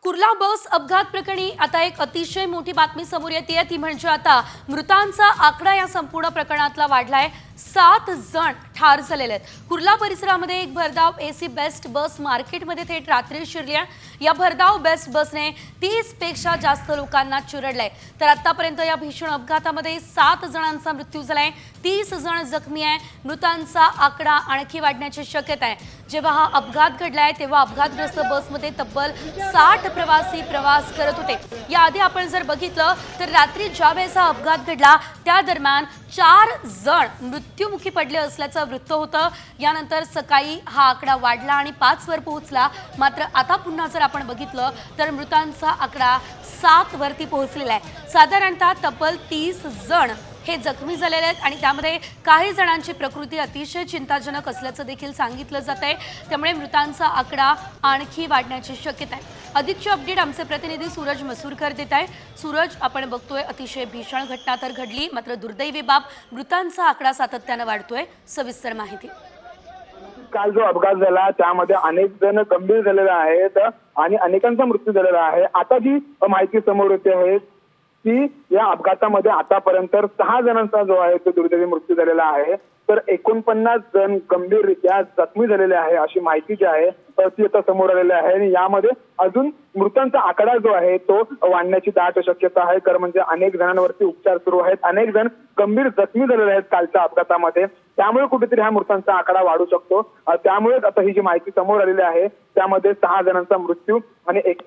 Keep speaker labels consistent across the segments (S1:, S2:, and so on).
S1: कुर्ला बस अपघात प्रकरणी आता एक अतिशय मोठी बातमी समोर येते ती म्हणजे आता मृतांचा आकडा या संपूर्ण प्रकरणातला वाढलाय। 7 जण ठार झालेले आहेत। कुर्ला परिसरामध्ये एक भरधाव एसी बेस्ट बस मार्केटमध्ये थेट रात्री शिरली आहे। या भरधाव बेस्ट बसने 30 पेक्षा जास्त लोकांना चिरडलंय। तर आतापर्यंत या भीषण अपघातामध्ये 7 जणांचा मृत्यू झालाय, 30 जण जखमी आहे। मृतांचा आकडा आणखी वाढण्याची शक्यता आहे। जेव्हा हा अपघात घडलाय तेव्हा अपघातग्रस्त बसमध्ये तब्बल 60 प्रवासी प्रवास करत होते। याआधी आपण जर बघितलं तर रात्री ज्यावेळेस हा अपघात घडला त्या दरम्यान 4 जण मृत्युमुखी पडले असल्याचं वृत्त होतं। यानंतर सकाळी हा आकडा वाढला आणि 5 वर पोहोचला। मात्र आता पुन्हा जर आपण बघितलं तर मृतांचा आकडा 7 वरती पोहोचलेला आहे। साधारणतः तब्बल 30 जण हे जखमी झालेले आहेत आणि त्यामध्ये काही जणांची प्रकृती अतिशय चिंताजनक असल्याचं देखील सांगितलं जातंय। त्यामुळे मृतांचा आकडा आणखी वाढण्याची शक्यता आहे। अधिकचे अपडेट आमचे प्रतिनिधी सूरज मसूरकर देत आहे। सूरज, आपण बघतोय अतिशय भीषण घटना तर घडली, मात्र दुर्दैवी बाब मृतांचा आकडा सातत्याने वाढतोय। सविस्तर माहिती।
S2: काल जो अपघात झाला त्यामध्ये अनेक जण गंभीर झालेले आहेत आणि अनेकांचा मृत्यू झालेला आहे। आता जी माहिती समोर येते आहे की या अपघातामध्ये आतापर्यंत 6 जणांचा जो आहे तो दुर्दैवी मृत्यू झालेला आहे, तर 49 जण गंभीररित्या जखमी झालेले आहे अशी माहिती जी आहे ती आता समोर आलेली आहे। आणि यामध्ये अजून मृतांचा आकडा जो आहे तो वाढण्याची दाट शक्यता आहे, कारण म्हणजे अनेक जणांवरती उपचार सुरू आहेत, अनेक जण गंभीर जखमी झालेले आहेत कालच्या अपघातामध्ये। त्यामुळे कुठेतरी हा मृतांचा आकडा वाढू शकतो। त्यामुळे आता ही जी माहिती समोर आलेली आहे त्यामध्ये 6 जणांचा मृत्यू आणि एक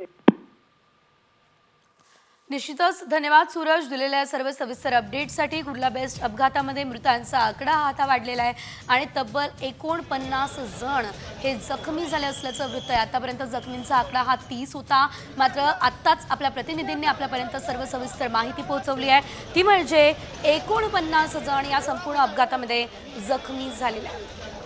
S1: निश्चितच धन्यवाद सूरज, दिलेल्या सर्व सविस्तर अपडेटसाठी। कुर्ला बेस्ट अपघातामध्ये मृतांचा आकडा आता वाढलेला आहे आणि तब्बल 49 जण हे जखमी झाले असल्याचं वृत्त आहे। आतापर्यंत जखमींचा आकडा हा 30 होता, मात्र आत्ताच आपल्या प्रतिनिधींनी आपल्यापर्यंत सर्व सविस्तर माहिती पोहोचवली आहे ती म्हणजे 49 जण या संपूर्ण अपघातामध्ये जखमी झालेले आहेत।